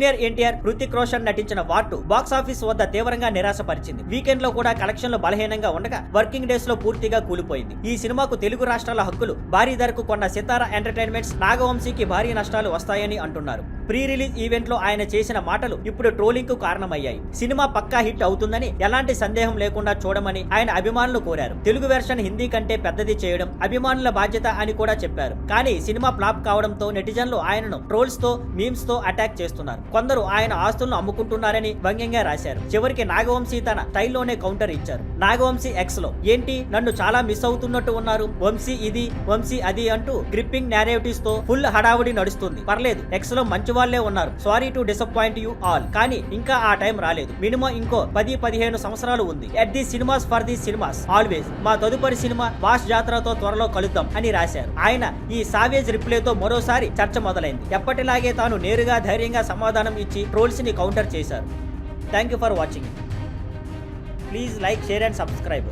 Junior NTR, Hrithik Roshan నటించిన war 2 box office వద్ద తీవ్రంగా నిరాశపరిచింది. వీకెండ్ లో కూడా కలెక్షన్లు బలహీనంగా ఉండగా వర్కింగ్ డేస్ లో పూర్తిగా కూలిపోయింది. ఈ సినిమాకు తెలుగు రాష్ట్రాల హక్కులు భారీ ధరకు కొన్న సితారా ఎంటర్టైన్మెంట్స్ నాగవంశీకి భారీ నష్టాలు వస్తాయని అంటున్నారు. ప్రీ రిలీజ్ ఈవెంట్ లో ఆయన చేసిన మాటలు ఇప్పుడు ట్రోలింగ్ కు కారణమయ్యాయి. సినిమా పక్కా హిట్ అవుతుందని ఎలాంటి సందేహం లేకుండా చూడమని ఆయన అభిమానులు కోరారు. తెలుగు వెర్షన్ హిందీ కంటే పెద్దది చేయడం అభిమానుల బాధ్యత అని కూడా చెప్పారు. కానీ సినిమా ఫ్లాప్ కావడంతో నెటిజన్లు ఆయనను ట్రోల్స్ తో, మీమ్స్ తో అటాక్ చేస్తున్నారు. కొందరు ఆయన ఆస్తులను అమ్ముకుంటున్నారని వ్యంగ్యంగా రాశారు. చివరికి నాగవంశీ తన స్టైల్లోనే కౌంటర్ ఇచ్చారు. నాగవంశీ ఎక్స్ లో ఏంటి నన్ను చాలా మిస్ అవుతున్నట్టు ఉన్నారు, వంశీ ఇది వంశీ అది అంటూ గ్రిప్పింగ్ నేరేటివ్స్ తో ఫుల్ హడావుడి నడుస్తుంది. పర్లేదు, ఎక్స్ లో మంచి వాళ్ళే ఉన్నారు. Sorry to disappoint you all. కానీ ఇంకా ఆ టైం రాలేదు. మినిమం ఇంకో 10-15 సంవత్సరాలు ఉంది. At the cinemas for the cinemas always. మా తదుపరి సినిమా వాష్ జాతరతో త్వరలో కలుద్దాం అని రాశారు. ఆయన ఈ సావేజ్ రిప్లేతో మరోసారి చర్చ మొదలైంది. ఎప్పటిలాగే తాను నేరుగా ధైర్యంగా సమాధానం ఇచ్చి ట్రోల్స్ ని కౌంటర్ చేశారు. Thank you for watching. Please like, share and subscribe.